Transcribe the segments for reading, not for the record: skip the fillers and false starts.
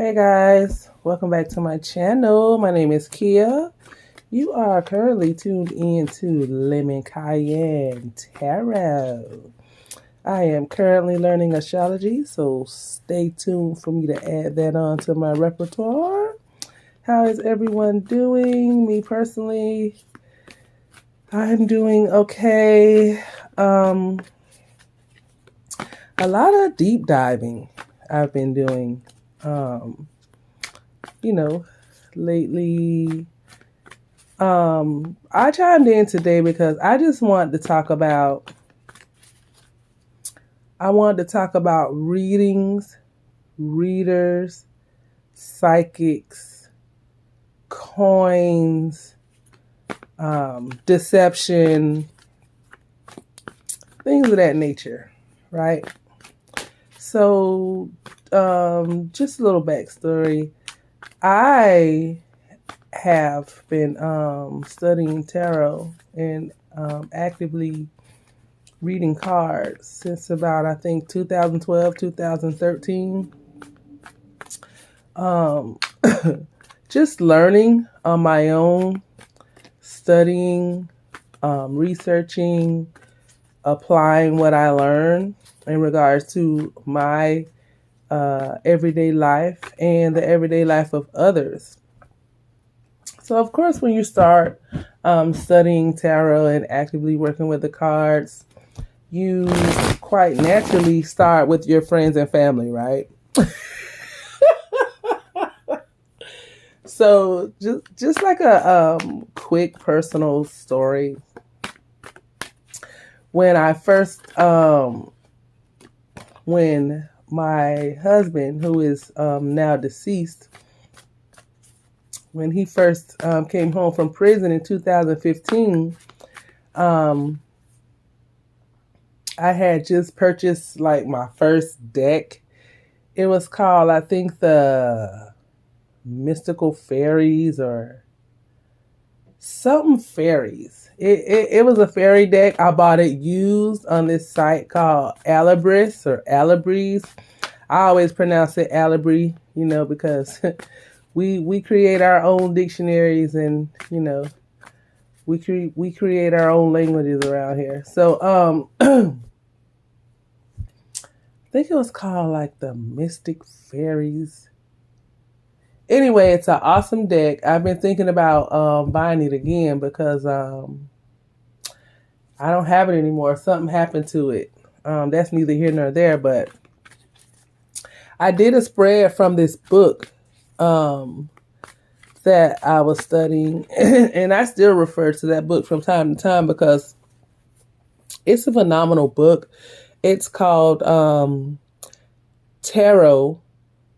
Hey guys, welcome back to my channel. My name is Kia. You are currently tuned in to Lemon Cayenne Tarot. I am currently learning astrology, so stay tuned for me to add that on to my repertoire. How is everyone doing? Me personally, I'm doing okay. A lot of deep diving I've been doing. Um, Lately. I chimed in today because I wanted to talk about readings, readers, psychics, coins, deception, things of that nature, right? So, just a little backstory. I have been studying tarot and actively reading cards since about, I think, 2012, 2013. Just learning on my own, studying, researching, applying what I learned in regards to my everyday life and the everyday life of others. So, of course, when you start studying tarot and actively working with the cards, you quite naturally start with your friends and family, right? So, just like a quick personal story. When my husband, who is now deceased, when he first came home from prison in 2015, I had just purchased like my first deck. It was called, I think, the Mystical Fairies or something fairies. It was a fairy deck. I bought it used on this site called Alibris or Alibris. I always pronounce it Alibri, because we create our own dictionaries and, we create our own languages around here. So, I think it was called like the Mystic Fairies. Anyway, it's an awesome deck. I've been thinking about buying it again because I don't have it anymore. Something happened to it. That's neither here nor there, but I did a spread from this book that I was studying, and I still refer to that book from time to time because it's a phenomenal book. It's called Tarot,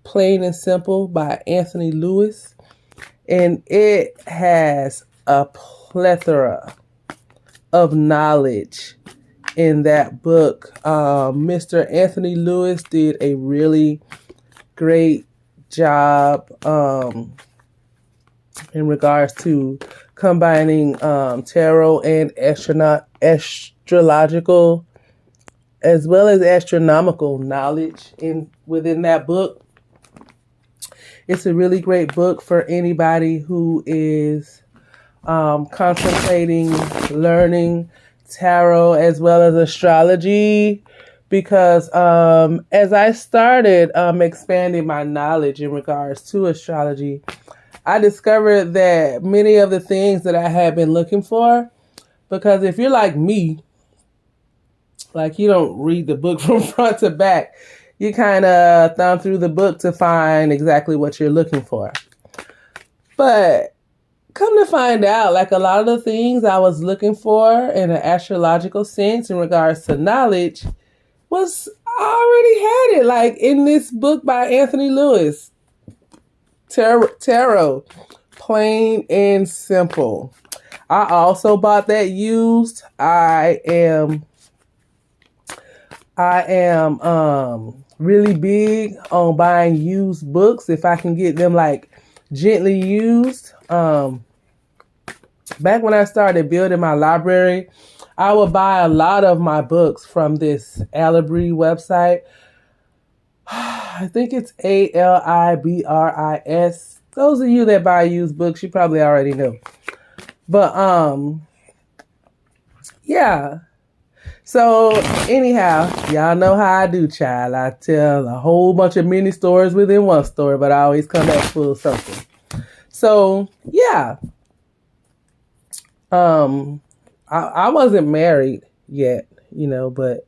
Plain and Simple by Anthony Lewis, and it has a plethora of knowledge in that book. Mr. Anthony Lewis did a really great job in regards to combining tarot and astrological as well as astronomical knowledge within that book. It's a really great book for anybody who is contemplating learning tarot as well as astrology, because as I started expanding my knowledge in regards to astrology, I discovered that many of the things that I had been looking for, because if you're like me, like you don't read the book from front to back, you kind of thumb through the book to find exactly what you're looking for. But come to find out, like a lot of the things I was looking for in an astrological sense in regards to knowledge was, I already had it, like in this book by Anthony Lewis, Tarot, Plain and Simple. I also bought that used. I am really big on buying used books if I can get them like gently used. Back when I started building my library, I would buy a lot of my books from this Alibri website. I think it's Alibris. Those of you that buy used books, you probably already know. But yeah. So anyhow, y'all know how I do, child. I tell a whole bunch of mini stories within one story, but I always come back full circle. So yeah. I wasn't married yet, but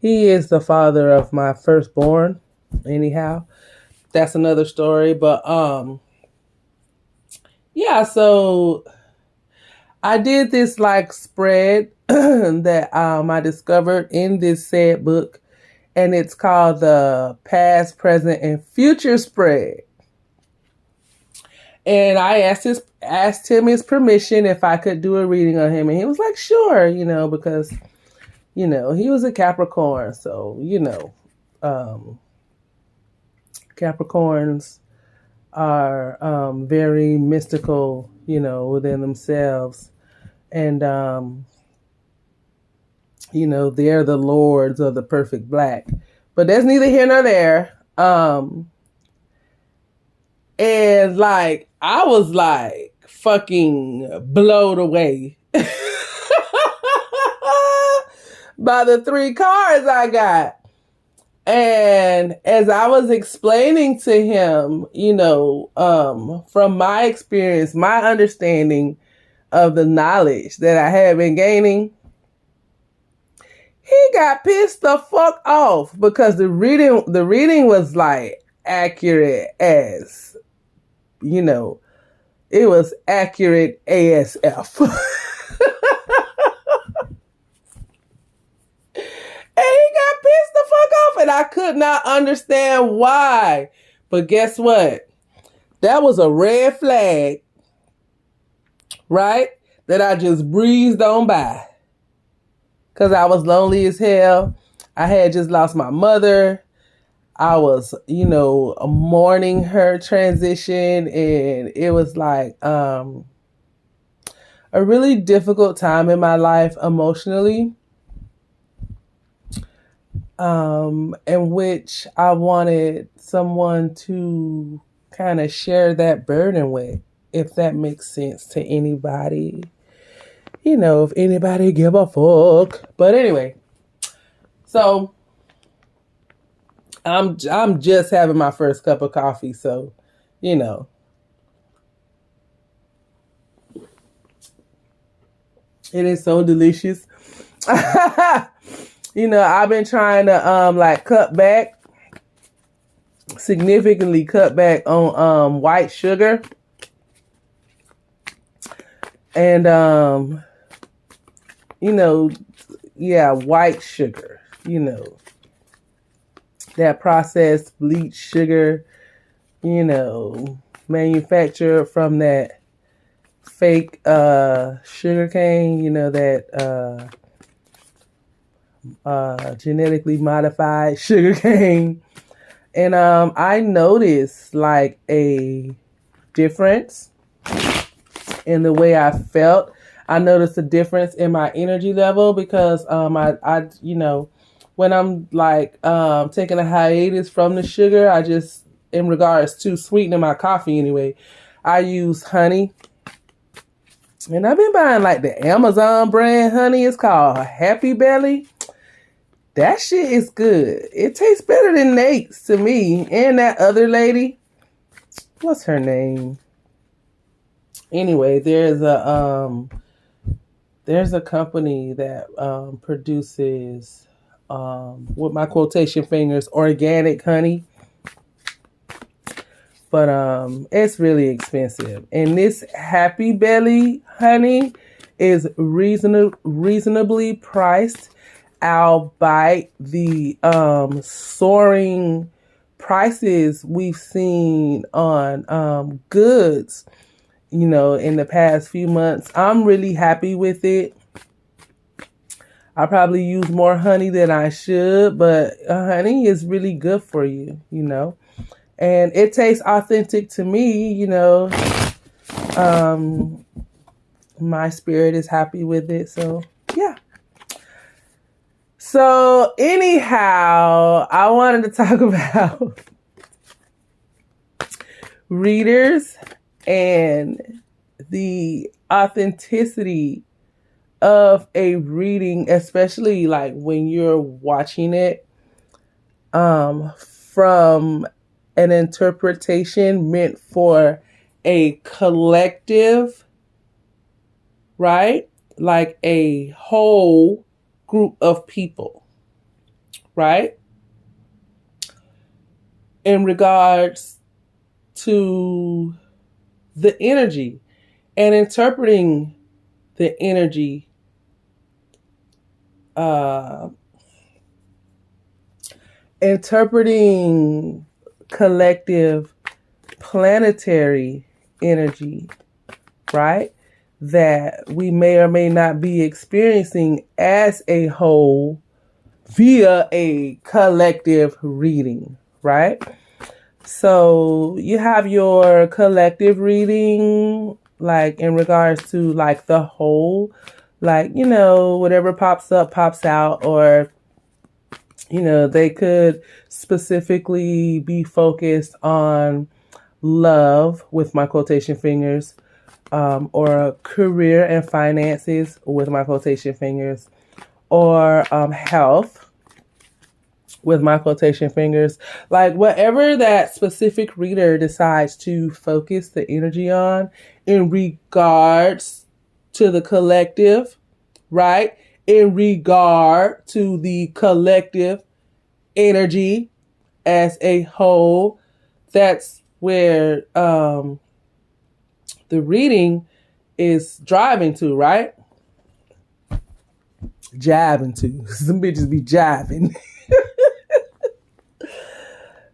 he is the father of my firstborn. Anyhow, that's another story. But yeah, so I did this like spread that I discovered in this said book, and it's called the Past, Present, and Future Spread. And I asked him his permission if I could do a reading on him, and he was like, sure, because he was a Capricorn, so Capricorns are very mystical, within themselves, and they're the lords of the perfect black. But that's neither here nor there. And like I was like fucking blown away by the 3 cards I got. And as I was explaining to him, from my experience, my understanding of the knowledge that I had been gaining, he got pissed the fuck off because the reading was like accurate as, it was accurate ASF. And he got pissed the fuck off, and I could not understand why. But guess what? That was a red flag, right? That I just breezed on by. Because I was lonely as hell. I had just lost my mother. I was, mourning her transition, and it was like a really difficult time in my life emotionally. In which I wanted someone to kind of share that burden with, if that makes sense to anybody. If anybody give a fuck. But anyway, so I'm just having my first cup of coffee, so it is so delicious. I've been trying to significantly cut back on white sugar. And white sugar, that processed bleached sugar, manufactured from that fake sugar cane, that genetically modified sugar cane. And I noticed like a difference in the way I felt. I noticed a difference in my energy level because I when I'm like taking a hiatus from the sugar, I just, in regards to sweetening my coffee anyway, I use honey. And I've been buying like the Amazon brand honey. It's called Happy Belly. That shit is good. It tastes better than Nate's to me. And that other lady, what's her name? Anyway, there's a company that produces with my quotation fingers organic honey. But it's really expensive. And this Happy Belly honey is reasonably priced, albeit the soaring prices we've seen on goods, in the past few months. I'm really happy with it. I probably use more honey than I should, but honey is really good for you, And it tastes authentic to me, my spirit is happy with it. So, yeah. So, anyhow, I wanted to talk about readers and the authenticity of a reading, especially like when you're watching it from an interpretation meant for a collective, right? Like a whole group of people, right? In regards to the energy and interpreting the energy interpreting collective planetary energy, right? That we may or may not be experiencing as a whole via a collective reading, right? So you have your collective reading, like in regards to like the whole, like, you know, whatever pops up, pops out, or, you know, they could specifically be focused on love with my quotation fingers, or career and finances with my quotation fingers, or health with my quotation fingers. Like whatever that specific reader decides to focus the energy on in regards to the collective, right? In regard to the collective energy as a whole, that's where the reading is driving to, right? Jiving to. Some bitches be jiving.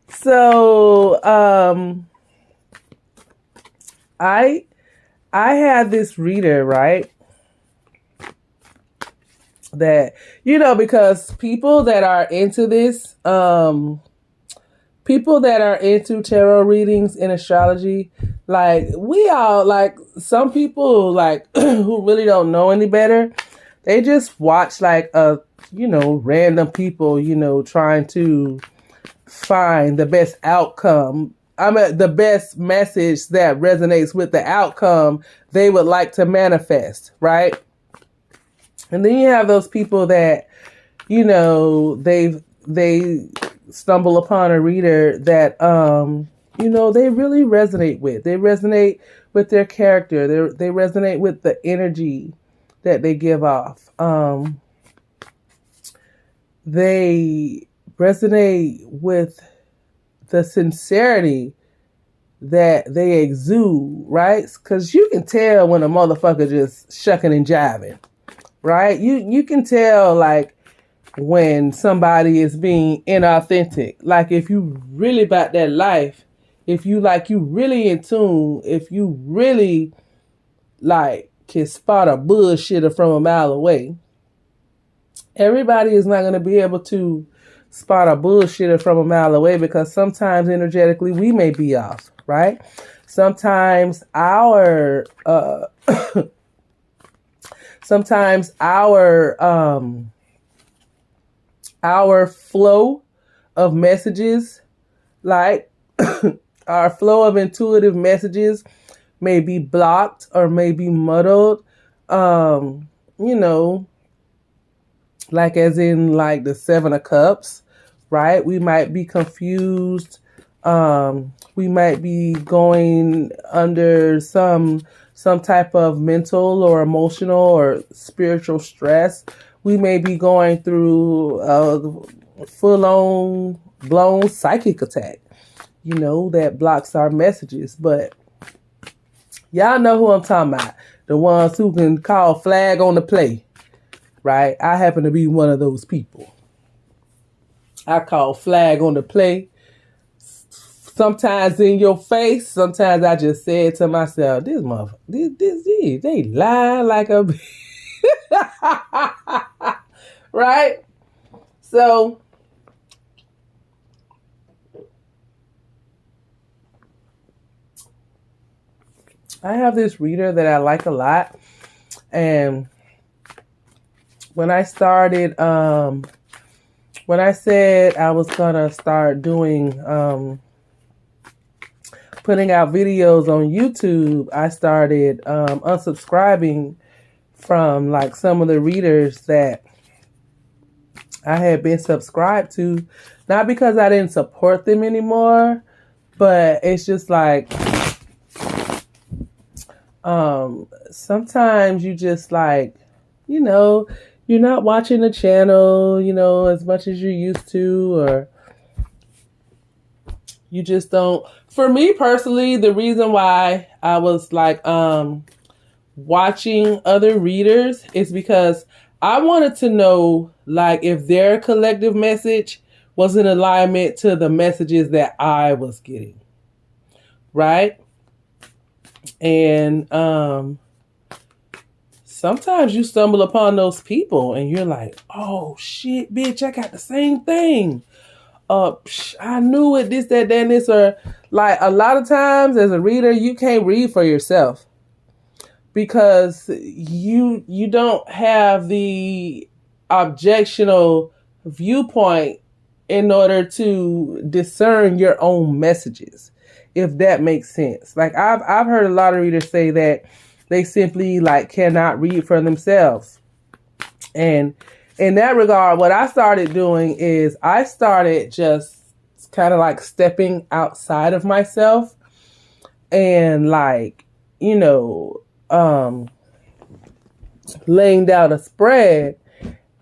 So I had this reader, right? That, you know, because people that are into this, people that are into tarot readings and astrology, like we all, like some people like who really don't know any better, they just watch like you know, random people, you know, trying to find the best outcome. I mean, the best message that resonates with the outcome they would like to manifest, right? And then you have those people that, you know, they stumble upon a reader that, you know, they really resonate with. They resonate with their character. They resonate with the energy that they give off. They resonate with the sincerity that they exude, right? Because you can tell when a motherfucker just shucking and jiving, right? You can tell like when somebody is being inauthentic. Like if you really about that life, if you like, you really in tune, if you really like can spot a bullshitter from a mile away. Everybody is not going to be able to spot a bullshitter from a mile away, because sometimes energetically we may be off, right? Sometimes our our flow of messages, like our flow of intuitive messages, may be blocked or may be muddled. You know, like as in like the Seven of Cups, right? We might be confused. We might be going under some type of mental or emotional or spiritual stress. We may be going through a full-on blown psychic attack, you know, that blocks our messages. But y'all know who I'm talking about. The ones who can call flag on the play, right? I happen to be one of those people. I call flag on the play. Sometimes in your face. Sometimes I just said to myself, this motherfucker, they lie like a... right? So... I have this reader that I like a lot. And when I started, when I said I was going to start doing putting out videos on YouTube, I started unsubscribing from like some of the readers that I had been subscribed to, not because I didn't support them anymore, but it's just like sometimes you just like, you know, you're not watching the channel, you know, as much as you used to, or you just don't. For me personally, the reason why I was like watching other readers is because I wanted to know like if their collective message was in alignment to the messages that I was getting. Right? And sometimes you stumble upon those people and you're like, oh shit, bitch, I got the same thing. I knew it, this, that, and this. Or like a lot of times as a reader, you can't read for yourself because you don't have the objectional viewpoint in order to discern your own messages, if that makes sense. Like I've heard a lot of readers say that they simply like cannot read for themselves. And in that regard, what I started doing is I started just kind of like stepping outside of myself and like, you know, laying down a spread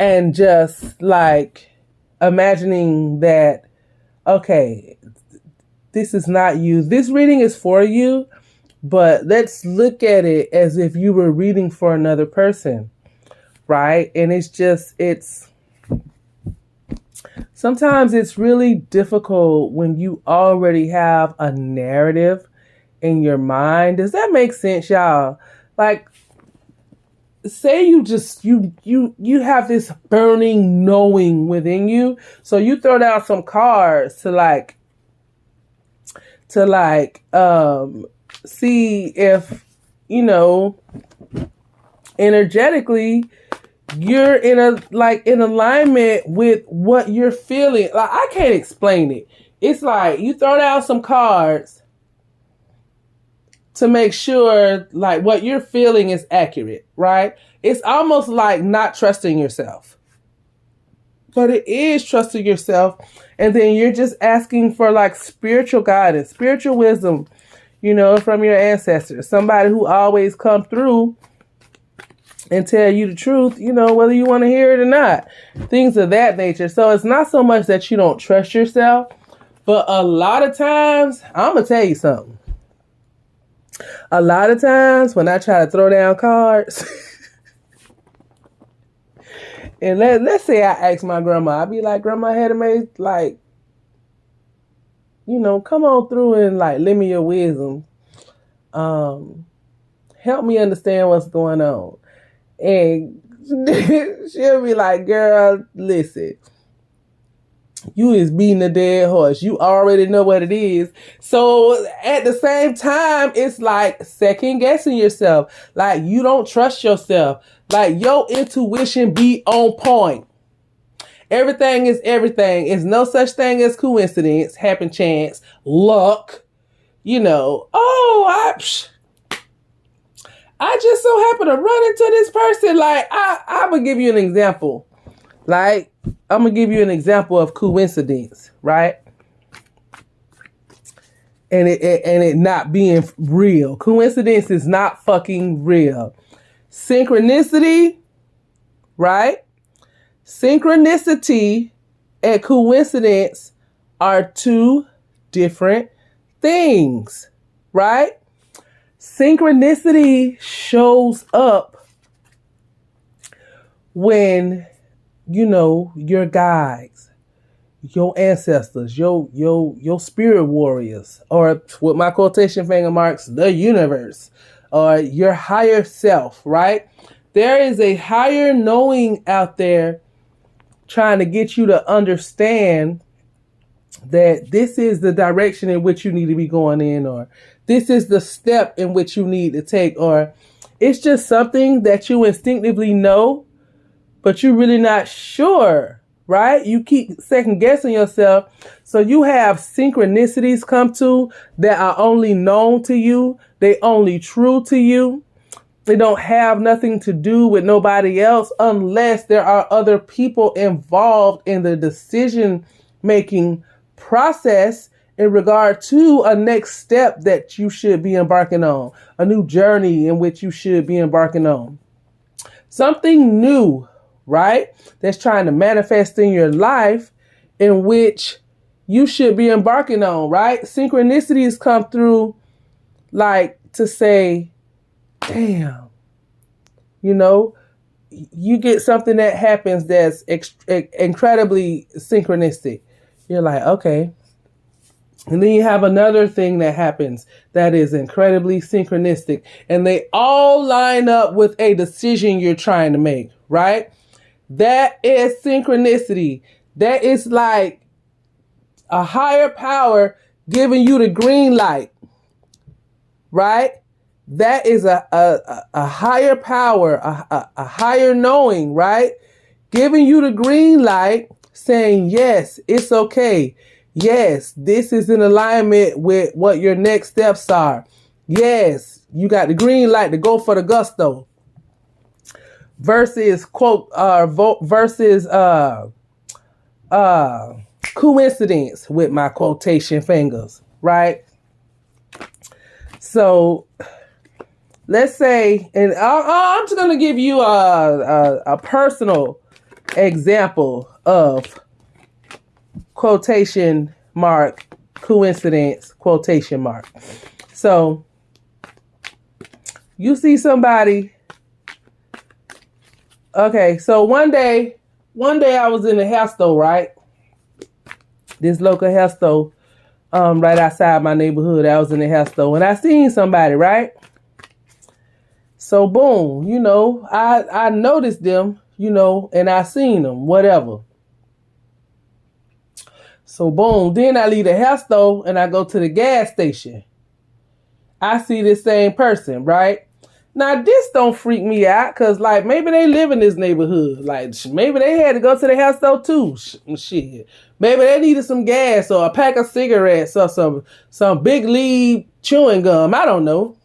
and just like imagining that, okay, this is not you. This reading is for you, but let's look at it as if you were reading for another person. Right? And it's sometimes it's really difficult when you already have a narrative in your mind. Does that make sense, y'all? Like, say you just, you have this burning knowing within you. So you throw down some cards to see if, you know, energetically, you're in alignment with what you're feeling. Like, I can't explain it. It's like you throw down some cards to make sure like what you're feeling is accurate, right? It's almost like not trusting yourself. But it is trusting yourself. And then you're just asking for like spiritual guidance, spiritual wisdom, you know, from your ancestors. Somebody who always come through and tell you the truth, you know, whether you want to hear it or not. Things of that nature. So it's not so much that you don't trust yourself, but a lot of times, I'm going to tell you something. A lot of times when I try to throw down cards, and let's say I ask my grandma, I'd be like, Grandma Hedemay, like, you know, come on through and like lend me your wisdom. Help me understand what's going on. And she'll be like, girl, listen, you is beating a dead horse. You already know what it is. So at the same time, it's like second guessing yourself. Like you don't trust yourself. Like your intuition be on point. Everything is everything. It's no such thing as coincidence, happen chance, luck. You know, I just so happen to run into this person. Like, I'm going to give you an example. Like, I'm going to give you an example of coincidence, right? And it not being real. Coincidence is not fucking real. Synchronicity, right? Synchronicity and coincidence are two different things, right? Synchronicity shows up when, you know, your guides, your ancestors, your spirit warriors, or with my quotation finger marks, the universe, or your higher self, right? There is a higher knowing out there trying to get you to understand that this is the direction in which you need to be going in, or this is the step in which you need to take, or it's just something that you instinctively know, but you're really not sure right? You keep second guessing yourself. So you have synchronicities come to that are only known to you. They only true to you. They don't have nothing to do with nobody else unless there are other people involved in the decision making process in regard to a next step that you should be embarking on, a new journey in which you should be embarking on. Something new, right? That's trying to manifest in your life in which you should be embarking on, right? Synchronicities come through like to say, damn, you get something that happens that's incredibly synchronistic. You're like, okay. And then you have another thing that happens that is incredibly synchronistic. And they all line up with a decision you're trying to make, right? That is synchronicity. That is like a higher power giving you the green light, right? That is a higher power, a higher knowing, right? Giving you the green light, saying, yes, it's okay. Yes, this is in alignment with what your next steps are. Yes, you got the green light to go for the gusto. Versus coincidence with my quotation fingers, right? So let's say, and I'm just gonna give you a personal example of quotation mark, coincidence, quotation mark. So you see somebody. Okay, so one day I was in the hair store, right? This local hair store, right outside my neighborhood. I was in the hair store and I seen somebody, right? So boom, I noticed them, and I seen them, whatever. So boom, then I leave the hair store and I go to the gas station. I see this same person, right? Now this don't freak me out because like maybe they live in this neighborhood. Like maybe they had to go to the hair store too. Shit. Maybe they needed some gas or a pack of cigarettes or some big lead chewing gum. I don't know.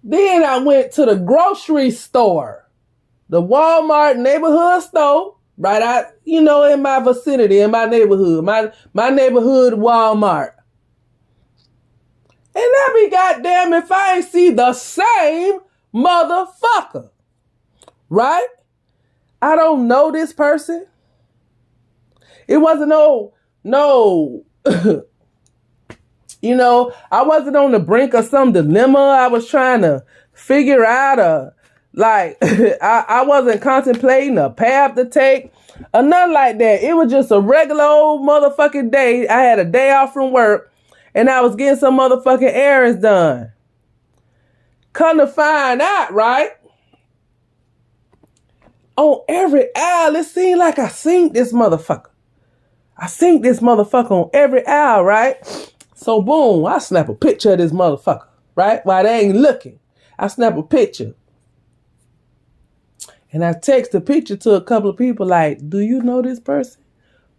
Then I went to the grocery store, the Walmart neighborhood store, right out, in my vicinity, in my neighborhood, my neighborhood Walmart. And I be goddamn if I ain't see the same motherfucker, right? I don't know this person. It wasn't no, I wasn't on the brink of some dilemma I was trying to figure out, I wasn't contemplating a path to take or nothing like that. It was just a regular old motherfucking day. I had a day off from work and I was getting some motherfucking errands done. Come to find out, right? On every aisle, it seemed like I seen this motherfucker. I seen this motherfucker on every aisle, right? So boom, I snap a picture of this motherfucker, right? While they ain't looking. I snap a picture. And I text the picture to a couple of people like, do you know this person?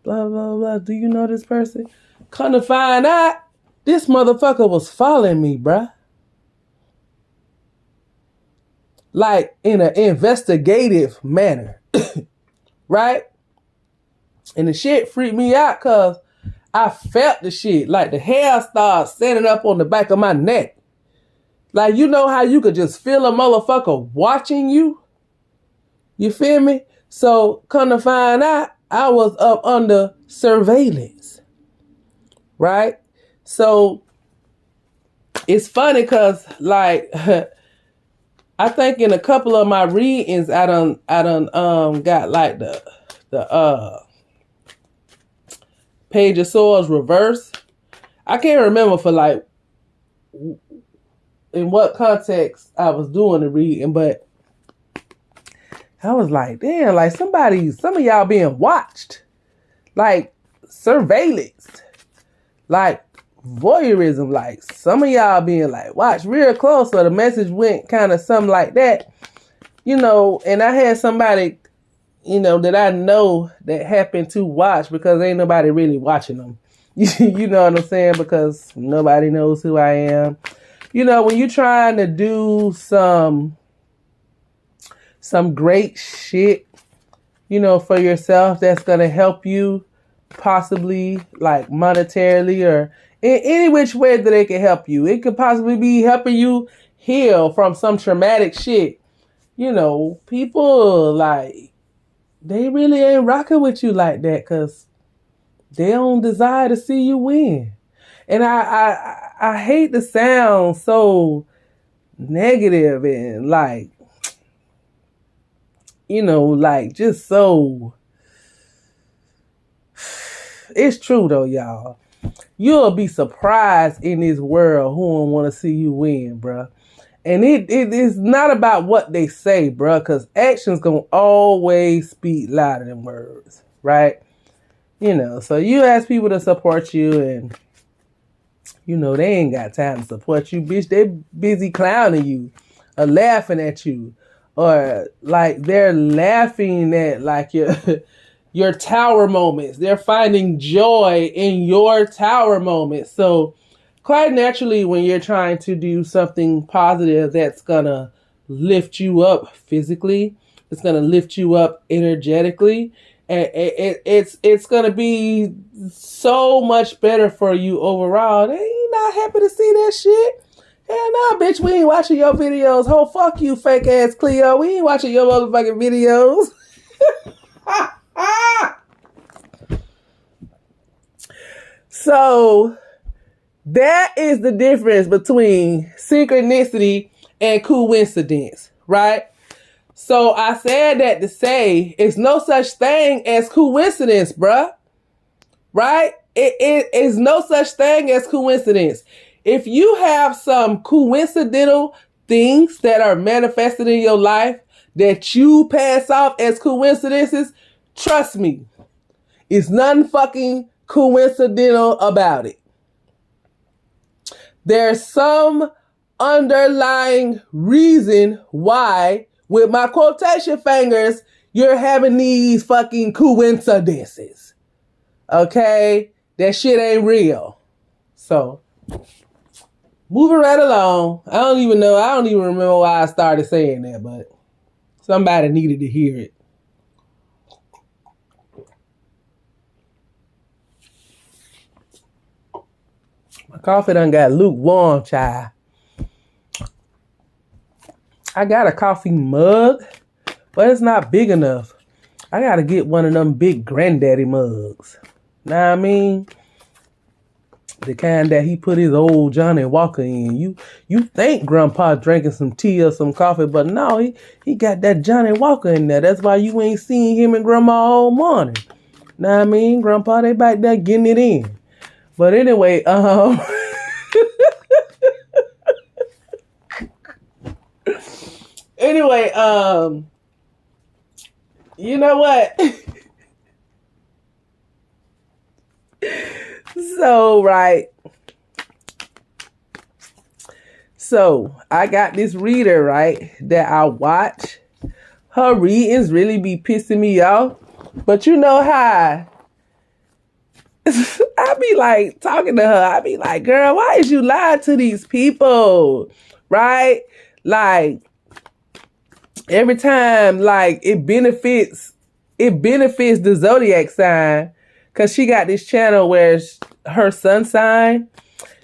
Blah, blah, blah. Do you know this person? Come to find out, this motherfucker was following me, bruh. Like in an investigative manner, right? And the shit freaked me out because I felt the shit. Like the hair started standing up on the back of my neck. Like, you know how you could just feel a motherfucker watching you? You feel me? So come to find out, I was up under surveillance, right? So it's funny because like I think in a couple of my readings I done got like the Page of Swords reverse. I can't remember for like in what context I was doing the reading, but I was like, damn, like some of y'all being watched. Like surveillance. Like voyeurism. Like some of y'all being like watched real close. So the message went kind of something like that. And I had somebody that I know that happen to watch because ain't nobody really watching them. You know what I'm saying? Because nobody knows who I am. When you're trying to do some great shit, for yourself that's going to help you possibly like monetarily or in any which way that it can help you. It could possibly be helping you heal from some traumatic shit. People like, they really ain't rocking with you like that because they don't desire to see you win. And I hate to sound so negative and like, like just so. It's true though, y'all. You'll be surprised in this world who don't want to see you win, bruh. And it is not about what they say, bruh, because actions gonna always speak louder than words, right? So you ask people to support you and, they ain't got time to support you, bitch. They busy clowning you or laughing at you or like they're laughing at like your tower moments. They're finding joy in your tower moments. So quite naturally, when you're trying to do something positive that's going to lift you up physically, it's going to lift you up energetically, and it's going to be so much better for you overall. They ain't not happy to see that shit. Hell nah, bitch, we ain't watching your videos. Oh, fuck you, fake ass Cleo. We ain't watching your motherfucking videos. So that is the difference between synchronicity and coincidence, right? So I said that to say it's no such thing as coincidence, bruh. Right? It is no such thing as coincidence. If you have some coincidental things that are manifested in your life that you pass off as coincidences, trust me, it's nothing fucking coincidental about it. There's some underlying reason why, with my quotation fingers, you're having these fucking coincidences. Okay? That shit ain't real. So, moving right along. I don't even remember why I started saying that, but somebody needed to hear it. My coffee done got lukewarm, child. I got a coffee mug, but it's not big enough. I gotta get one of them big granddaddy mugs. Know what I mean? The kind that he put his old Johnny Walker in. You think Grandpa drinking some tea or some coffee, but no, he got that Johnny Walker in there. That's why you ain't seen him and Grandma all morning. Know what I mean? Grandpa, they back there getting it in. But anyway, you know what? So, right. So, I got this reader, right, that I watch. Her readings really be pissing me off. But you know how I be like talking to her. I be like, girl, why is you lying to these people? Right? Like, every time, like, it benefits the zodiac sign. Because she got this channel where her sun sign,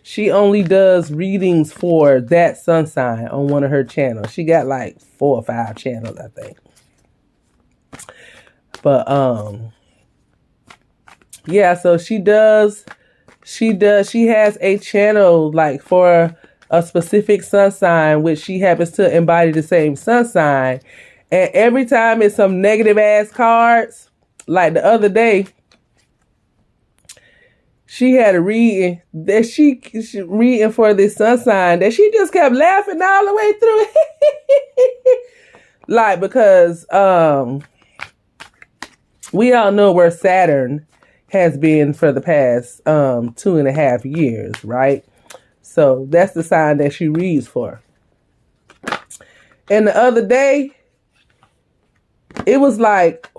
she only does readings for that sun sign on one of her channels. She got like 4 or 5 channels, I think. But, yeah, so she has a channel like for a specific sun sign, which she happens to embody the same sun sign. And every time it's some negative ass cards, like the other day, she had a reading that she reading for this sun sign that she just kept laughing all the way through. Like, because we all know where Saturn has been for the past 2.5 years, right? So that's the sign that she reads for. And the other day, it was like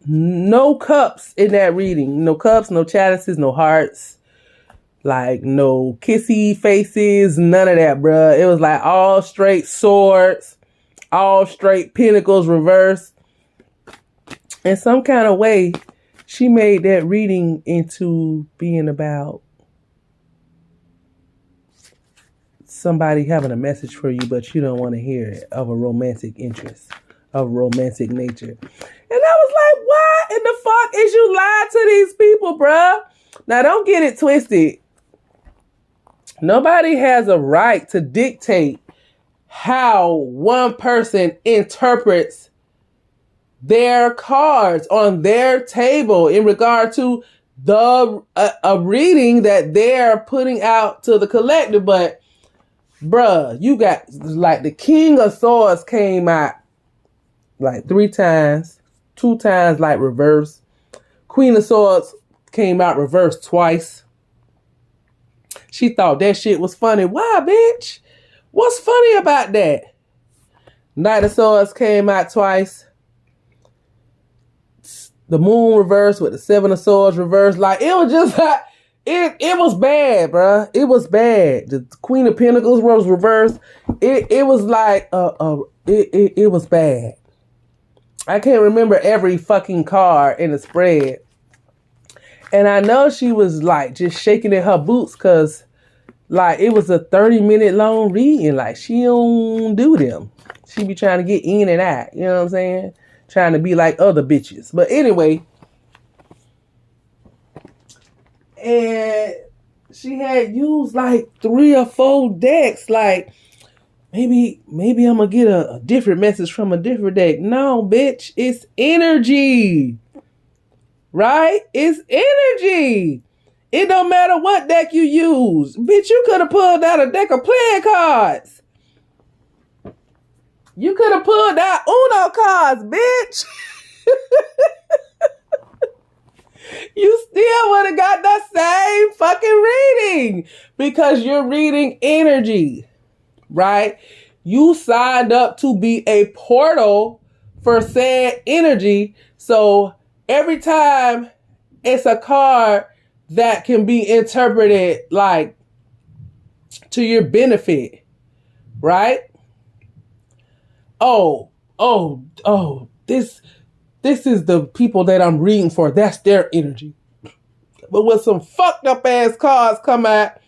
no cups in that reading. No cups, no chalices, no hearts. Like, no kissy faces, none of that, bruh. It was like all straight swords, all straight pentacles reversed. In some kind of way, she made that reading into being about somebody having a message for you, but you don't want to hear it, of a romantic interest, of romantic nature. And I was like, why in the fuck is you lying to these people, bruh? Now, don't get it twisted. Nobody has a right to dictate how one person interprets their cards on their table in regard to a reading that they're putting out to the collective. But bruh, you got like the King of Swords came out like 3 times, 2 times like reverse. Queen of Swords came out reverse twice. She thought that shit was funny. Why, bitch? What's funny about that? Knight of Swords came out twice. The Moon reversed with the 7 of Swords reversed. Like, it was just like, it was bad, bruh. It was bad. The Queen of Pentacles was reversed. It was like, it was bad. I can't remember every fucking card in the spread. And I know she was like just shaking in her boots because like it was a 30-minute long reading. Like, she don't do them. She be trying to get in and out. You know what I'm saying? Trying to be like other bitches. But anyway. And she had used like 3 or 4 decks. Like, maybe I'm going to get a different message from a different deck. No, bitch. It's energy. Right? It's energy. It don't matter what deck you use. Bitch, you could have pulled out a deck of playing cards. You could have pulled out Uno cards, bitch. You still would have got the same fucking reading because you're reading energy, right? You signed up to be a portal for said energy. So every time it's a card that can be interpreted like to your benefit, right? Oh, this is the people that I'm reading for. That's their energy. But when some fucked up ass cards come out,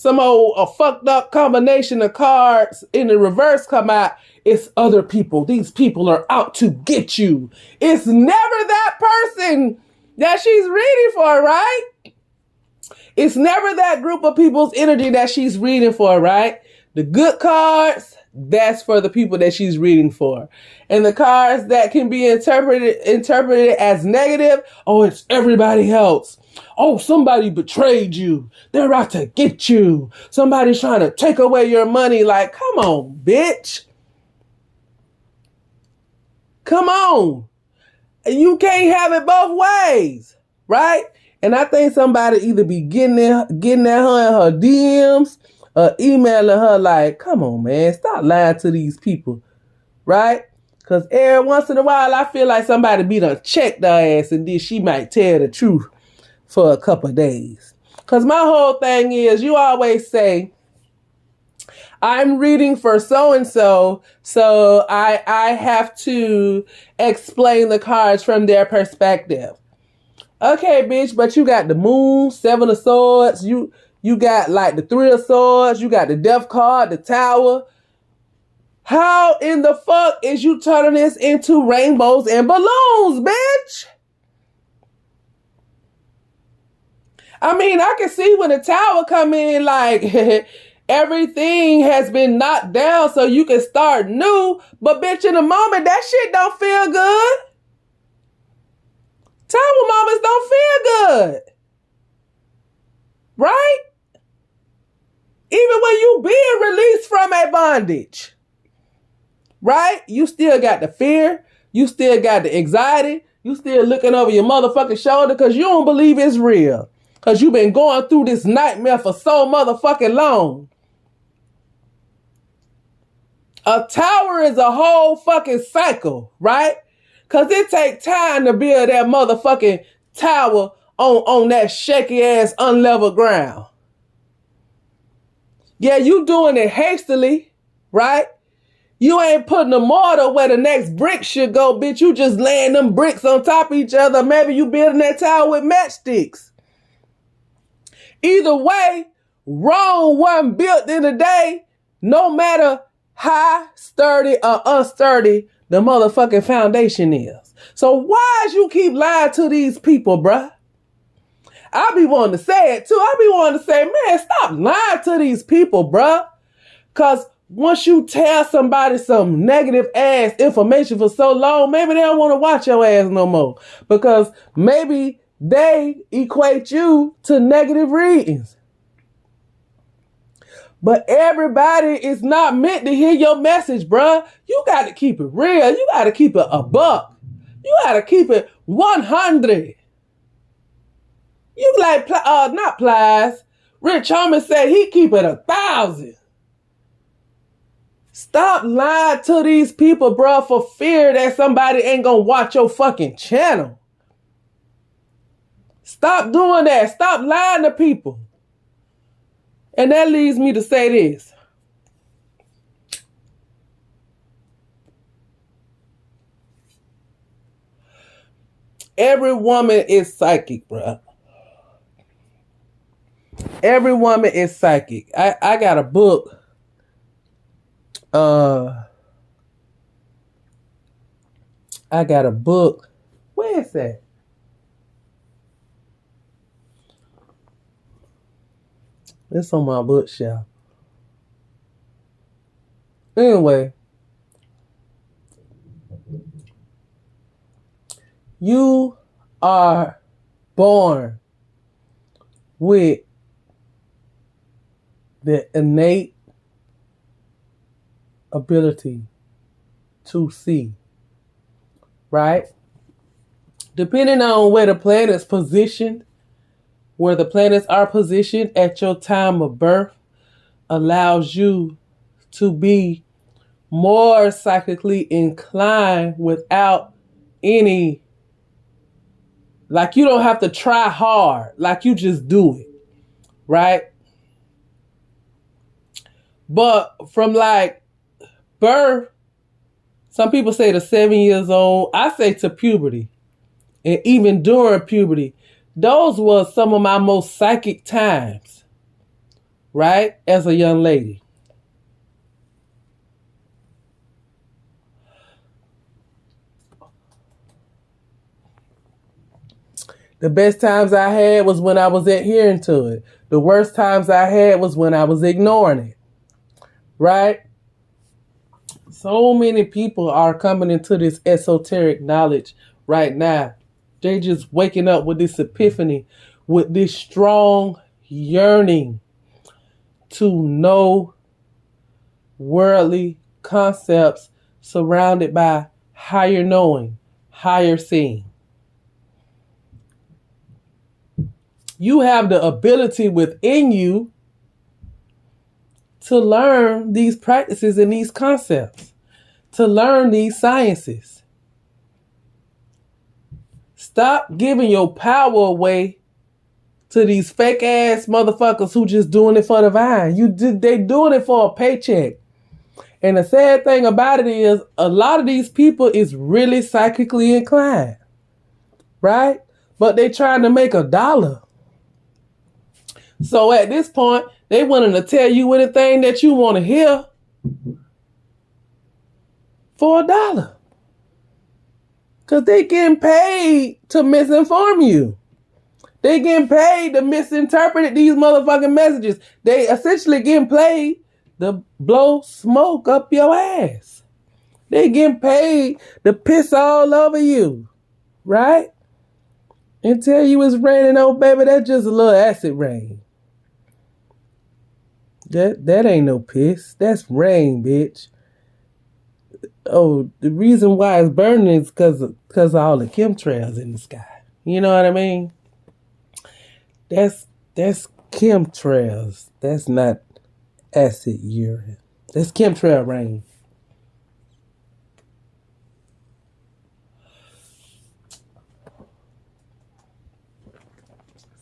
a fucked up combination of cards in the reverse come out, it's other people. These people are out to get you. It's never that person that she's reading for, right? It's never that group of people's energy that she's reading for, right? The good cards, that's for the people that she's reading for. And the cards that can be interpreted as negative, oh, it's everybody else. Oh, somebody betrayed you. They're out to get you. Somebody's trying to take away your money. Like, come on, bitch. Come on. You can't have it both ways, right? And I think somebody either be getting at her in her DMs or emailing her like, come on, man, stop lying to these people, right? Because every once in a while, I feel like somebody be done checked her ass and then she might tell the truth for a couple of days. Because my whole thing is, you always say, I'm reading for so-and-so, so I have to explain the cards from their perspective. Okay, bitch, but you got the Moon, 7 of Swords, you got like the 3 of Swords, you got the Death card, the Tower. How in the fuck is you turning this into rainbows and balloons, bitch? I mean, I can see when the Tower come in like everything has been knocked down so you can start new. But bitch, in the moment, that shit don't feel good. Tower moments don't feel good. Right? Even when you being released from a bondage. Right? You still got the fear. You still got the anxiety. You still looking over your motherfucking shoulder because you don't believe it's real. Because you've been going through this nightmare for so motherfucking long. A tower is a whole fucking cycle, right? Cause it take time to build that motherfucking tower on that shaky ass unlevel ground. Yeah, you doing it hastily, right? You ain't putting the mortar where the next brick should go, bitch. You just laying them bricks on top of each other. Maybe you building that tower with matchsticks. Either way, Rome wasn't built in a day, no matter how sturdy or unsturdy the motherfucking foundation is. So why you keep lying to these people, bruh? I be wanting to say it too. I be wanting to say, man, stop lying to these people, bruh. Because once you tell somebody some negative ass information for so long, maybe they don't want to watch your ass no more. Because maybe they equate you to negative readings. But everybody is not meant to hear your message, bruh. You got to keep it real. You got to keep it a buck. You got to keep it 100. You like, not Plies. Rich Homie said he keep it 1,000. Stop lying to these people, bruh, for fear that somebody ain't gonna watch your fucking channel. Stop doing that. Stop lying to people. And that leads me to say this. Every woman is psychic, bruh. Every woman is psychic. I got a book. I got a book. Where is that? It's on my bookshelf. Anyway, you are born with the innate ability to see, right? Depending on where the planet's positioned, where the planets are positioned at your time of birth, allows you to be more psychically inclined without any, like you don't have to try hard, like you just do it, right? But from like birth, some people say to 7 years old, I say to puberty, and even during puberty, those were some of my most psychic times, right? As a young lady. The best times I had was when I was adhering to it. The worst times I had was when I was ignoring it, right? So many people are coming into this esoteric knowledge right now. They just waking up with this epiphany, with this strong yearning to know worldly concepts surrounded by higher knowing, higher seeing. You have the ability within you to learn these practices and these concepts, to learn these sciences. Stop giving your power away to these fake ass motherfuckers who just doing it for the vine. They doing it for a paycheck. And the sad thing about it is a lot of these people is really psychically inclined, right? But they trying to make $1. So at this point, they wanting to tell you anything that you want to hear for $1. Because they getting paid to misinform you. They getting paid to misinterpret these motherfucking messages. They essentially getting paid to blow smoke up your ass. They getting paid to piss all over you, right? And tell you it's raining. Oh, baby, that's just a little acid rain. That ain't no piss. That's rain, bitch. Oh, the reason why it's burning is because of all the chemtrails in the sky. You know what I mean? That's chemtrails. That's not acid urine. That's chemtrail rain.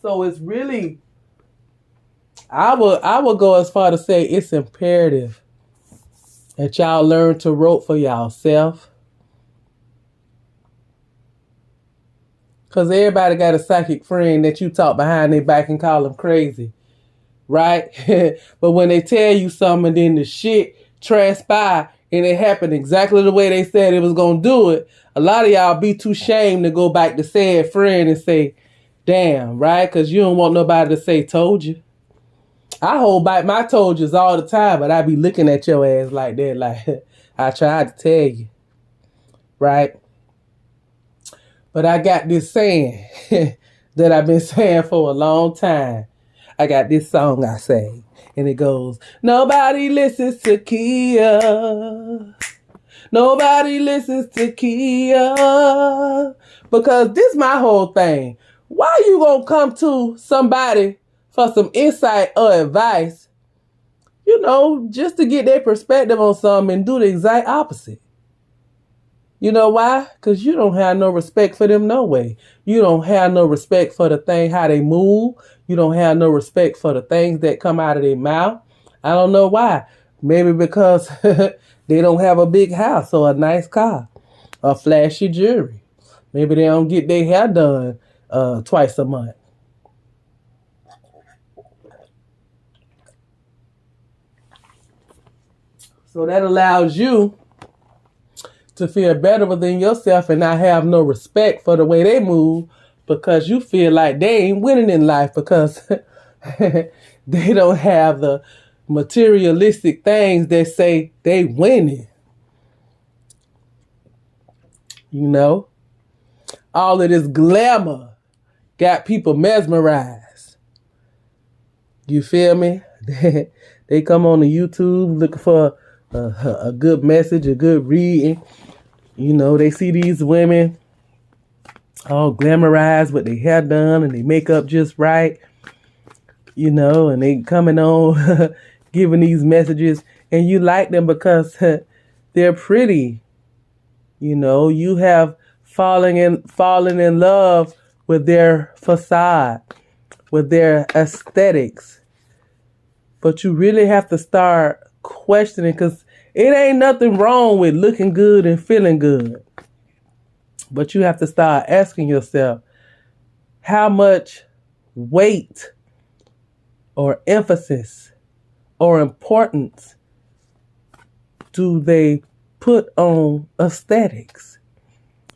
So it's really, I would go as far to say it's imperative that y'all learn to vote for yourself. Because everybody got a psychic friend that you talk behind their back and call them crazy. Right? But when they tell you something, then the shit transpire and it happened exactly the way they said it was going to do it, a lot of y'all be too ashamed to go back to said friend and say, damn, right? Because you don't want nobody to say told you. I hold back my told yous all the time, but I be looking at your ass like that, like, I tried to tell you, right? But I got this saying that I've been saying for a long time. I got this song I say, and it goes, nobody listens to Kia. Nobody listens to Kia. Because this my whole thing. Why you gonna come to somebody for some insight or advice, just to get their perspective on something and do the exact opposite? You know why? Because you don't have no respect for them no way. You don't have no respect for the thing, how they move. You don't have no respect for the things that come out of their mouth. I don't know why. Maybe because they don't have a big house or a nice car or flashy jewelry. Maybe they don't get their hair done twice a month. So that allows you to feel better within yourself and not have no respect for the way they move, because you feel like they ain't winning in life because they don't have the materialistic things that say they winning. All of this glamour got people mesmerized. You feel me? They come on the YouTube looking for a good message, a good reading. They see these women all glamorized with their hair done and their makeup just right, and they coming on giving these messages, and you like them because they're pretty. You have fallen in love with their facade, with their aesthetics. But you really have to start questioning, because it ain't nothing wrong with looking good and feeling good. But you have to start asking yourself, how much weight or emphasis or importance do they put on aesthetics?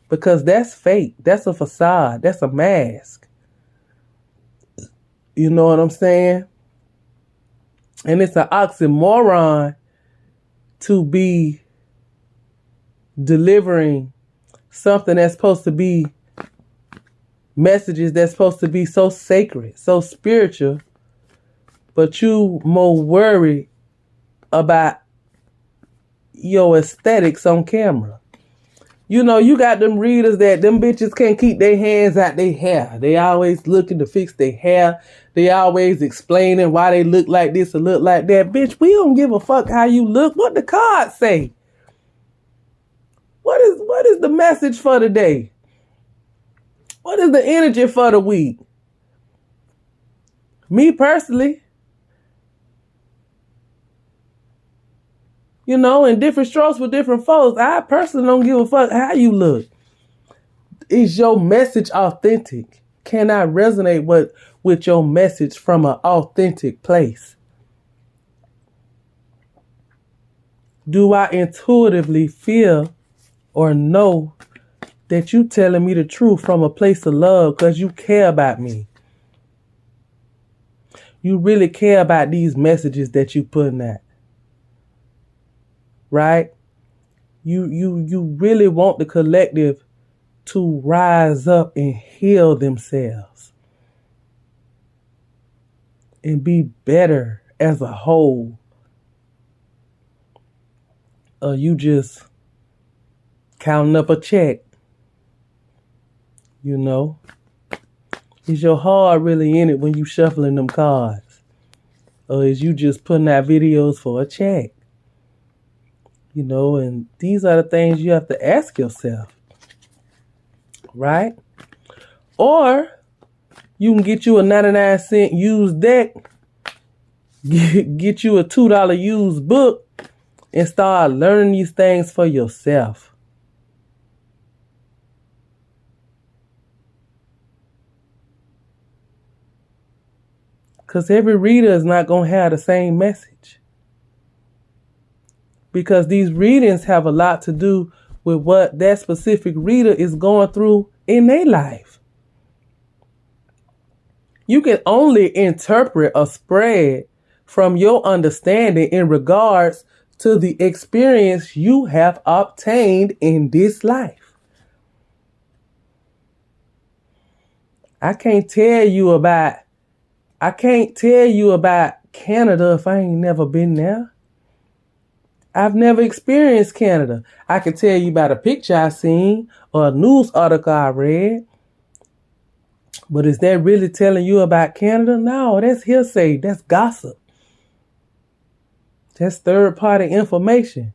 Because that's fake. That's a facade. That's a mask. You know what I'm saying? And it's an oxymoron to be delivering something that's supposed to be messages that's supposed to be so sacred, so spiritual, but you more worried about your aesthetics on camera. You got them readers that them bitches can't keep their hands out their hair. They always looking to fix their hair. They always explaining why they look like this or look like that. Bitch, we don't give a fuck how you look. What the cards say? What is the message for today? What is the energy for the week? Me personally, in different strokes for different folks, I personally don't give a fuck how you look. Is your message authentic? Can I resonate with your message from an authentic place? Do I intuitively feel or know that you telling me the truth from a place of love because you care about me? You really care about these messages that you putting out. Right? You really want the collective to rise up and heal themselves and be better as a whole. Or you just counting up a check? Is your heart really in it when you shuffling them cards? Or is you just putting out videos for a check? And these are the things you have to ask yourself. Right? Or You can get you a 99-cent used deck, get you a $2 used book, and start learning these things for yourself. Because every reader is not going to have the same message. Because these readings have a lot to do with what that specific reader is going through in their life. You can only interpret a spread from your understanding in regards to the experience you have obtained in this life. I can't tell you about Canada if I ain't never been there. I've never experienced Canada. I can tell you about a picture I seen or a news article I read. But is that really telling you about Canada? No, that's hearsay. That's gossip. That's third-party information.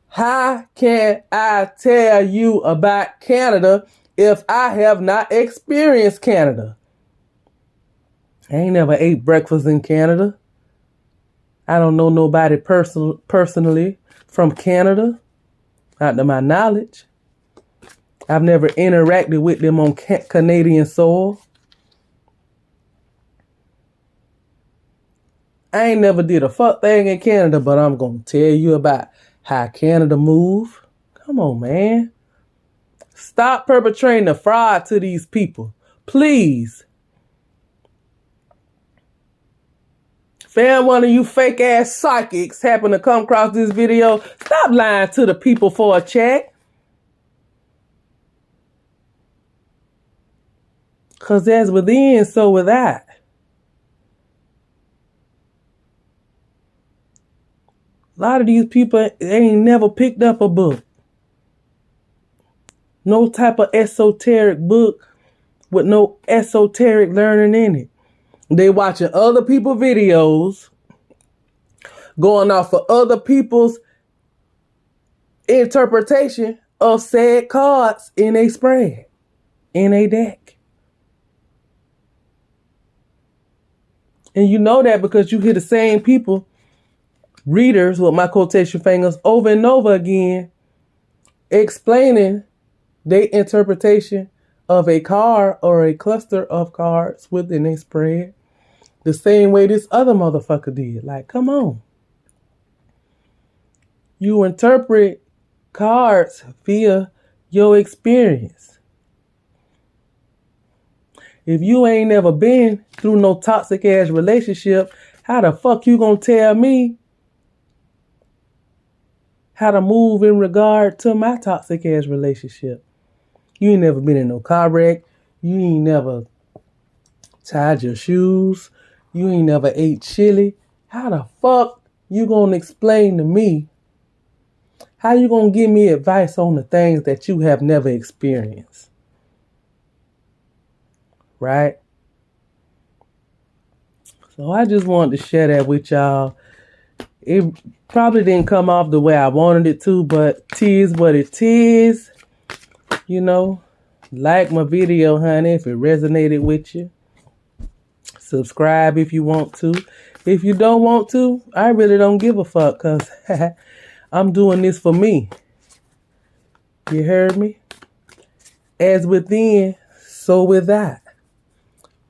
How can I tell you about Canada if I have not experienced Canada? I ain't never ate breakfast in Canada. I don't know nobody personally from Canada, not to my knowledge. I've never interacted with them on Canadian soil. I ain't never did a fuck thing in Canada, but I'm going to tell you about how Canada move. Come on, man. Stop perpetrating the fraud to these people. Please. If one of you fake ass psychics happen to come across this video, stop lying to the people for a check. Because as within, so without. A lot of these people ain't never picked up a book. No type of esoteric book with no esoteric learning in it. They watching other people's videos, going off of other people's interpretation of said cards in a spread, in a deck. And you know that because you hear the same people, readers with my quotation fingers, over and over again, explaining their interpretation of a card or a cluster of cards within a spread the same way this other motherfucker did. Like, come on. You interpret cards via your experience. If you ain't never been through no toxic ass relationship, how the fuck you gonna tell me how to move in regard to my toxic ass relationship? You ain't never been in no car wreck. You ain't never tied your shoes. You ain't never ate chili. How the fuck you gonna explain to me? How you gonna give me advice on the things that you have never experienced? Right? So I just wanted to share that with y'all. It probably didn't come off the way I wanted it to, but tis what it is. You know, like my video, honey, if it resonated with you. Subscribe if you want to. If you don't want to, I really don't give a fuck because I'm doing this for me. You heard me? As within, so without.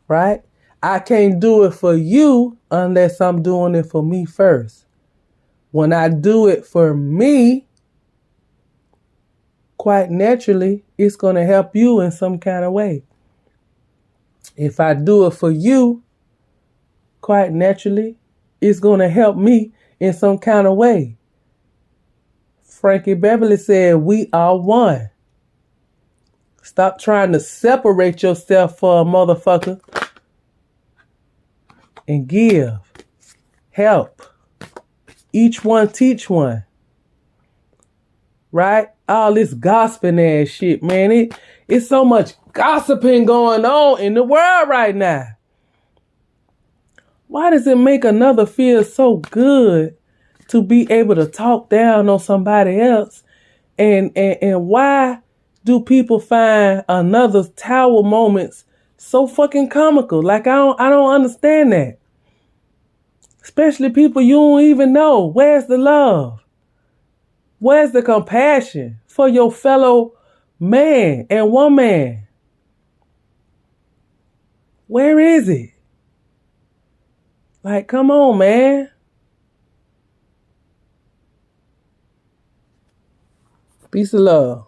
Right? I can't do it for you unless I'm doing it for me first. When I do it for me, quite naturally, it's going to help you in some kind of way. If I do it for you, quite naturally, it's going to help me in some kind of way. Frankie Beverly said, we are one. Stop trying to separate yourself for a motherfucker and give. Help. Each one teach one. Right? All this gossiping ass shit, man. It's so much gossiping going on in the world right now. Why does it make another feel so good to be able to talk down on somebody else? And why do people find another's tower moments So fucking comical. Like I don't understand that. Especially people you don't even know. Where's the love? Where's the compassion for your fellow man and woman? Where is it? Like, come on, man. Peace of love.